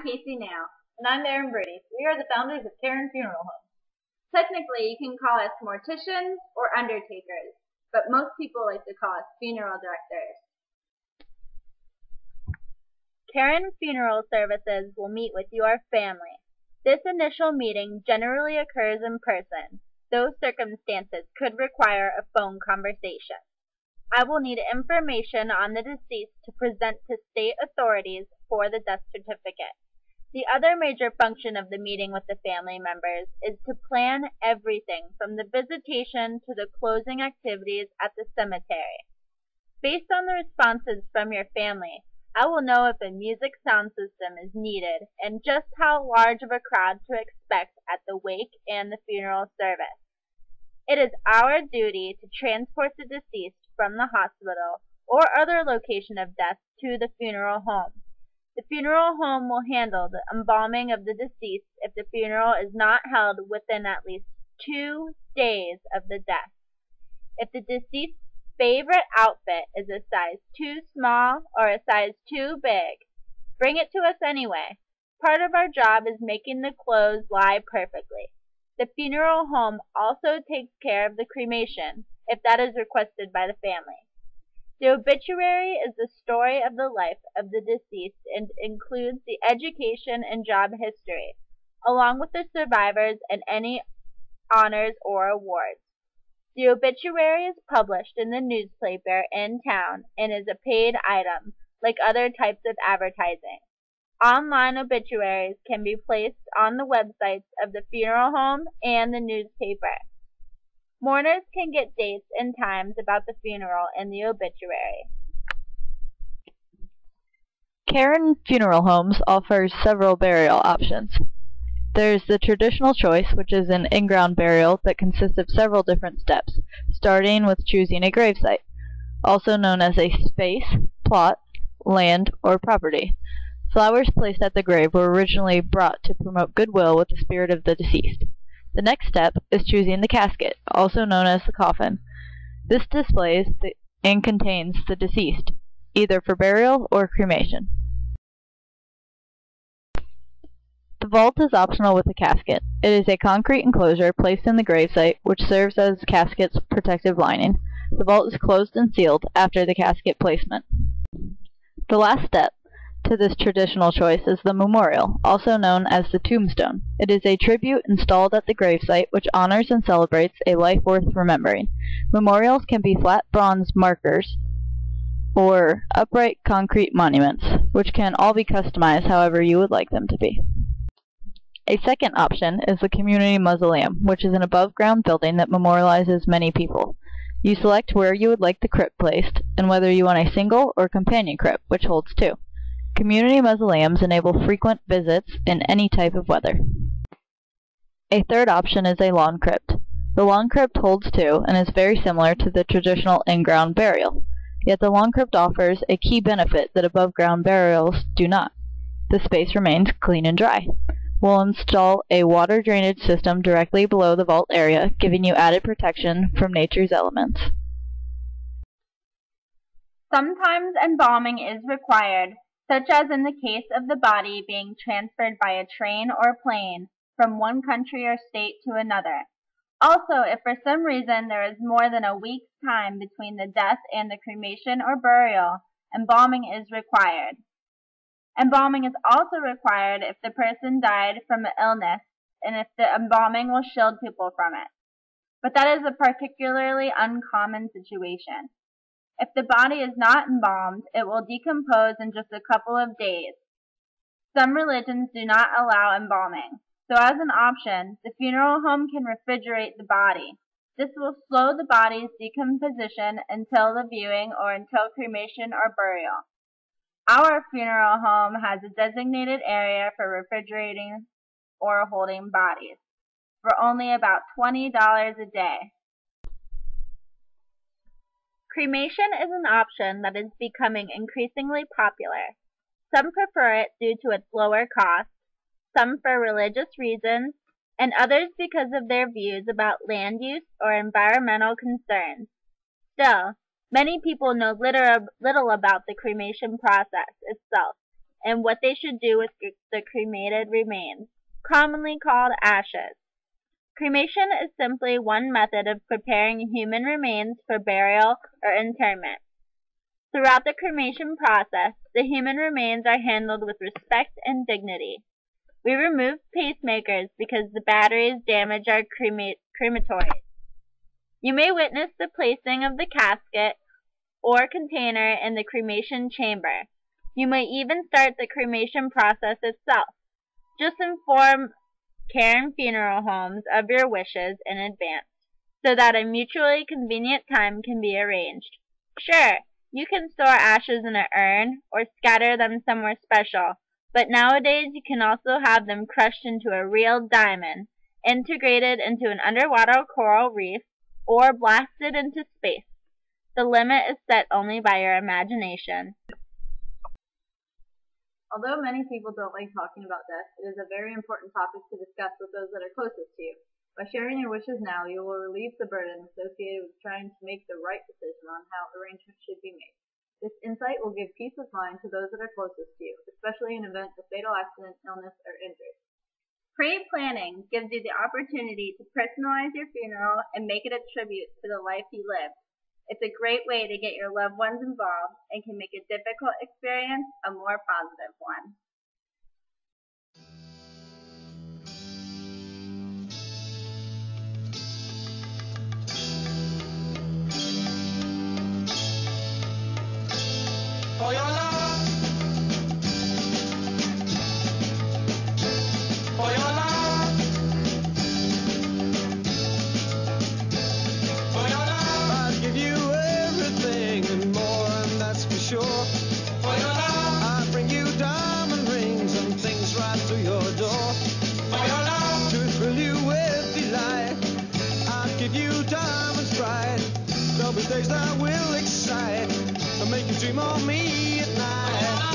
Casey Now. And I'm Erin Brady. We are the founders of Karen Funeral Home. Technically, you can call us morticians or undertakers, but most people like to call us funeral directors. Karen Funeral Services will meet with your family. This initial meeting generally occurs in person, though circumstances could require a phone conversation. I will need information on the deceased to present to state authorities for the death certificate. The other major function of the meeting with the family members is to plan everything from the visitation to the closing activities at the cemetery. Based on the responses from your family, I will know if a music sound system is needed and just how large of a crowd to expect at the wake and the funeral service. It is our duty to transport the deceased from the hospital or other location of death to the funeral home. The funeral home will handle the embalming of the deceased if the funeral is not held within at least 2 days of the death. If the deceased's favorite outfit is a size too small or a size too big, bring it to us anyway. Part of our job is making the clothes lie perfectly. The funeral home also takes care of the cremation, if that is requested by the family. The obituary is the story of the life of the deceased and includes the education and job history, along with the survivors and any honors or awards. The obituary is published in the newspaper in town and is a paid item, like other types of advertising. Online obituaries can be placed on the websites of the funeral home and the newspaper. Mourners can get dates and times about the funeral in the obituary. Karen Funeral Homes offers several burial options. There's the traditional choice, which is an in-ground burial that consists of several different steps, starting with choosing a gravesite, also known as a space, plot, land, or property. Flowers placed at the grave were originally brought to promote goodwill with the spirit of the deceased. The next step is choosing the casket, also known as the coffin. This displays and contains the deceased, either for burial or cremation. The vault is optional with the casket. It is a concrete enclosure placed in the gravesite, which serves as the casket's protective lining. The vault is closed and sealed after the casket placement. The last step to this traditional choice is the memorial, also known as the tombstone. It is a tribute installed at the gravesite which honors and celebrates a life worth remembering. Memorials can be flat bronze markers or upright concrete monuments, which can all be customized however you would like them to be. A second option is the community mausoleum, which is an above-ground building that memorializes many people. You select where you would like the crypt placed, and whether you want a single or companion crypt, which holds 2. Community mausoleums enable frequent visits in any type of weather. A third option is a lawn crypt. The lawn crypt holds 2 and is very similar to the traditional in-ground burial. Yet the lawn crypt offers a key benefit that above-ground burials do not. The space remains clean and dry. We'll install a water drainage system directly below the vault area, giving you added protection from nature's elements. Sometimes embalming is required, such as in the case of the body being transferred by a train or plane from one country or state to another. Also, if for some reason there is more than a week's time between the death and the cremation or burial, embalming is required. Embalming is also required if the person died from an illness and if the embalming will shield people from it. But that is a particularly uncommon situation. If the body is not embalmed, it will decompose in just a couple of days. Some religions do not allow embalming, so as an option, the funeral home can refrigerate the body. This will slow the body's decomposition until the viewing or until cremation or burial. Our funeral home has a designated area for refrigerating or holding bodies for only about $20 a day. Cremation is an option that is becoming increasingly popular. Some prefer it due to its lower cost, some for religious reasons, and others because of their views about land use or environmental concerns. Still, many people know little about the cremation process itself and what they should do with the cremated remains, commonly called ashes. Cremation is simply one method of preparing human remains for burial or interment. Throughout the cremation process, the human remains are handled with respect and dignity. We remove pacemakers because the batteries damage our crematories. You may witness the placing of the casket or container in the cremation chamber. You may even start the cremation process itself. Just inform care and funeral homes of your wishes in advance, so that a mutually convenient time can be arranged. Sure, you can store ashes in an urn or scatter them somewhere special, but nowadays you can also have them crushed into a real diamond, integrated into an underwater coral reef, or blasted into space. The limit is set only by your imagination. Although many people don't like talking about death, it is a very important topic to discuss with those that are closest to you. By sharing your wishes now, you will relieve the burden associated with trying to make the right decision on how arrangements should be made. This insight will give peace of mind to those that are closest to you, especially in event of fatal accident, illness, or injury. Pre-planning gives you the opportunity to personalize your funeral and make it a tribute to the life you lived. It's a great way to get your loved ones involved and can make a difficult experience a more positive one. For your love, for your love, for your love, I'd give you everything and more, and that's for sure. for your love, I'd bring you diamond rings and things right to your door. for your love, To thrill you with delight, I'd give you diamonds bright. There'll be days that will excite and make you dream of me at night.